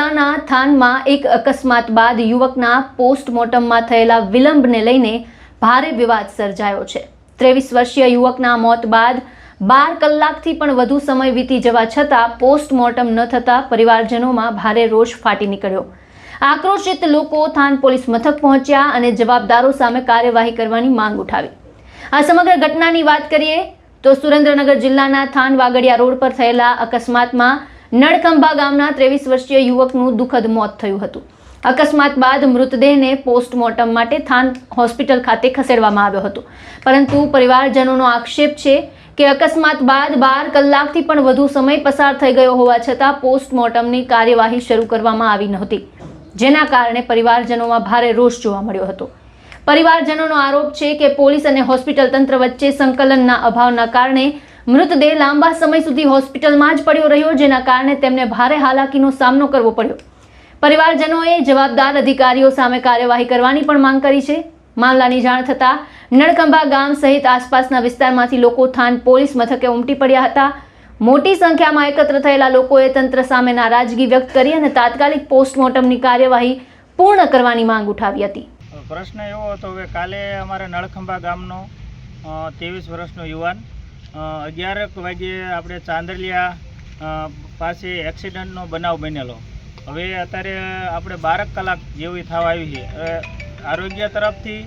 જિલ્લાના થાનમાં એક અકસ્માત બાદ યુવકના પોસ્ટમોર્ટમમાં થયેલા વિલંબને લઈને ભારે વિવાદ સર્જાયો છે। 23 વર્ષીય યુવકના મોત બાદ 12 કલાકથી પણ વધુ સમય વીતી જવા છતાં પોસ્ટમોર્ટમ ન થતા પરિવારજનોમાં ભારે રોષ ફાટી નીકળ્યો। આક્રોશિત લોકો થાન પોલીસ મથક પહોંચ્યા અને જવાબદારો સામે કાર્યવાહી કરવાની માંગ ઉઠાવી। આ સમગ્ર ઘટનાની વાત કરીએ તો સુરેન્દ્રનગર જિલ્લાના થાન વાગડિયા રોડ પર થયેલા અકસ્માતમાં નળખંભા ગામના 23 વર્ષીય યુવકનું દુઃખદ મોત થયું હતું। અકસ્માત બાદ મૃતદેહને પોસ્ટમોર્ટમ માટે થાન હોસ્પિટલ ખાતે ખસેડવામાં આવ્યો હતો, પરંતુ પરિવારજનોનો આક્ષેપ છે કે અકસ્માત બાદ 12 કલાકથી પણ વધુ સમય પસાર થઈ ગયો હોવા છતાં પોસ્ટમોર્ટમની કાર્યવાહી શરૂ કરવામાં આવી નહોતી, જેના કારણે પરિવારજનોમાં ભારે રોષ જોવા મળ્યો હતો। પરિવારજનોનો આરોપ છે કે પોલીસ અને હોસ્પિટલ તંત્ર વચ્ચે સંકલનના અભાવના કારણે મૃતદેહ લાંબા સમય સુધી હોસ્પિટલમાં જ પડ્યો રહ્યો, જેના કારણે તેમને ભારે હાલાકીનો સામનો કરવો પડ્યો। પરિવારજનોએ જવાબદાર અધિકારીઓ સામે કાર્યવાહી કરવાની પણ માંગ કરી છે। મામલાની જાણ થતાં નળખંભા ગામ સહિત આસપાસના વિસ્તારમાંથી લોકો થાન પોલીસ મથકે ઉમટી પડ્યા હતા। મોટી સંખ્યામાં એકત્ર થયેલા લોકોએ તંત્ર સામે નારાજગી વ્યક્ત કરી અને તાત્કાલિક પોસ્ટમોર્ટમની કાર્યવાહી પૂર્ણ કરવાની માંગ ઉઠાવી હતી। પ્રશ્ન એવો હતો કે કાલે અમારા નળખંભા ગામનો 23 વર્ષનો યુવાન 11 વાગ્યે આપણે ચાંદલિયા પાસે એક્સિડન્ટનો બનાવ બનેલો। હવે અત્યારે આપણે 12 કલાક જેવી થવા આવી છે। આરોગ્ય તરફથી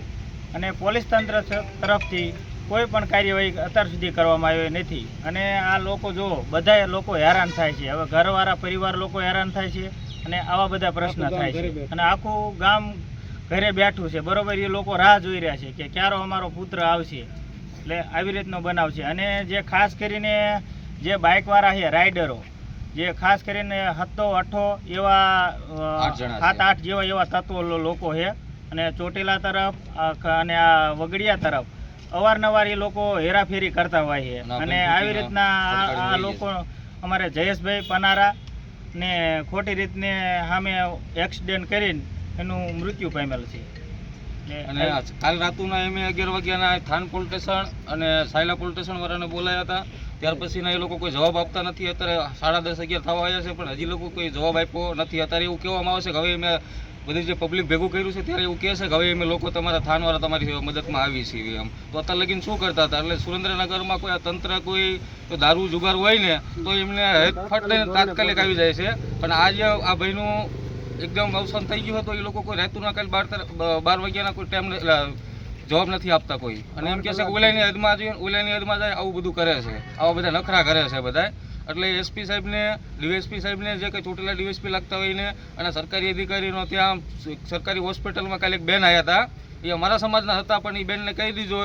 અને પોલીસ તંત્ર તરફથી કોઈ પણ કાર્યવાહી અત્યાર સુધી કરવામાં આવી નથી અને આ લોકો જો બધા લોકો હેરાન થાય છે। હવે ઘરવાળા પરિવાર લોકો હેરાન થાય છે અને આવા બધા પ્રશ્ન થાય છે અને આખું ગામ ઘરે બેઠું છે, બરોબર। એ લોકો રાહ જોઈ રહ્યા છે કે ક્યારે અમારો પુત્ર આવશે, એટલે આવી રીતનો બનાવ છે। અને જે ખાસ કરીને જે બાઇકવાળા છે રાઇડરો, જે ખાસ કરીને 7-8 એવા 7-8 જેવા એવા તત્વો લોકો છે અને ચોટીલા તરફ અને આ વગડિયા તરફ અવારનવાર એ લોકો હેરાફેરી કરતા હોય છે અને આવી રીતના આ લોકો અમારે જયેશભાઈ પનારા ને ખોટી રીતને સામે એક્સિડન્ટ કરીને એનું મૃત્યુ પામેલ છે। અને કાલ રાતુના એમ 11 વાગ્યાના થાન પોલીસ સ્ટેશન અને સાયલા પોલીસ સ્ટેશન વાળાને બોલાયા હતા, ત્યાર પછીના એ લોકો કોઈ જવાબ આપતા નથી। અત્યારે 10:30-11 થવા આવ્યા છે પણ હજી લોકો કોઈ જવાબ આપ્યો નથી। અત્યારે એવું કહેવામાં આવે છે કે હવે મેં બધી જે પબ્લિક ભેગું કર્યું છે ત્યારે એવું કહે છે કે હવે અમે લોકો તમારા થાનવાળા તમારી મદદમાં આવી છીએ એમ। તો અત્યારે લગીને શું કરતા હતા? એટલે સુરેન્દ્રનગરમાં કોઈ તંત્ર કોઈ દારૂ જુગાર હોય ને તો એમને ફટ લઈને તાત્કાલિક આવી જાય છે, પણ આજે આ ભાઈનું એકદમ અવસાન થઈ ગયું હતું। એ લોકો કોઈ રાતુના કાલ 12 વાગ્યાના કોઈ ટાઈમ જવાબ નથી આપતા કોઈ, અને એમ કહે છે કે ઓલાની હદમાં જોઈએ, ઓલાની હદમાં જાય, આવું બધું કરે છે, આવા બધા નખરા કરે છે બધા। એટલે એસપી સાહેબને, ડીવાયએસપી સાહેબને જે કંઈ ચોટીલા ડીવાયએસપી લાગતા હોય ને અને સરકારી અધિકારીનો ત્યાં સરકારી હોસ્પિટલમાં કાલે એક બેન આવ્યા હતા, એ અમારા સમાજના હતા, પણ એ બેનને કહી દીધો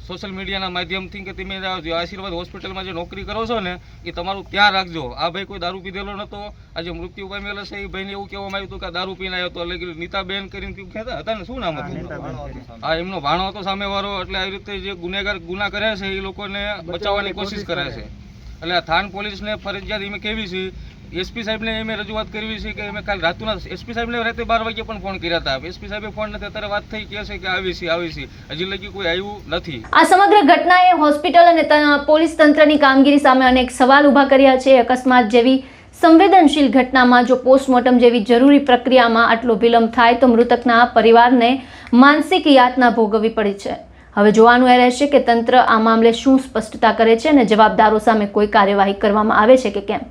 સોશિયલ મીડિયાના માધ્યમથી કે તમે આશીર્વાદ હોસ્પિટલમાં જે નોકરી કરો છો ને એ તમારું ત્યાં રાખજો। આ ભાઈ કોઈ દારૂ પીધેલો નહોતો, આજે મૃત્યુ પામેલો છે। એ ભાઈને એવું કહેવામાં આવ્યું હતું કે દારૂ પીને આવ્યો હતો, એટલે નીતાબેન કરીને કહેતા હતા ને, શું નામ હતું? હા, એમનો ભાણો હતો સામેવાળો। એટલે આવી રીતે જે ગુના કરે છે એ લોકોને બચાવવાની કોશિશ કરે છે। એટલે થાન પોલીસને ફરજિયાત એમ કહેવી છે, એસપી સાહેબને એમ રજૂઆત કરવી છે કે અમે કાલ રાતના એસપી સાહેબને રાતે 12 વાગ્યે પણ ફોન કર્યા હતા, એસપી સાહેબે ફોન નથી, અત્યારે વાત થઈ કહે છે કે આવી છે, હજી લગી કોઈ આવ્યું નથી। આ સમગ્ર ઘટનાએ હોસ્પિટલ અને પોલીસ તંત્રની કામગીરી સામે અનેક સવાલ ઊભા કર્યા છે। અકસ્માત જેવી સંવેદનશીલ ઘટનામાં જો પોસ્ટમોર્ટમ જેવી જરૂરી પ્રક્રિયામાં આટલો વિલંબ થાય તો મૃતકના પરિવારને માનસિક યાતના ભોગવવી પડી છે। હવે જોવાનું એ રહેશે કે તંત્ર આ મામલે શું સ્પષ્ટતા કરે છે અને જવાબદારો સામે કોઈ કાર્યવાહી કરવામાં આવે છે કે કેમ।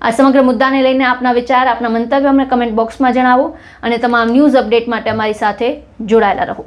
આ સમગ્ર મુદ્દાને લઈને આપના વિચાર, આપના મંતવ્યો અમને કમેન્ટ બોક્સમાં જણાવો અને તમામ ન્યૂઝ અપડેટ માટે અમારી સાથે જોડાયેલા રહો।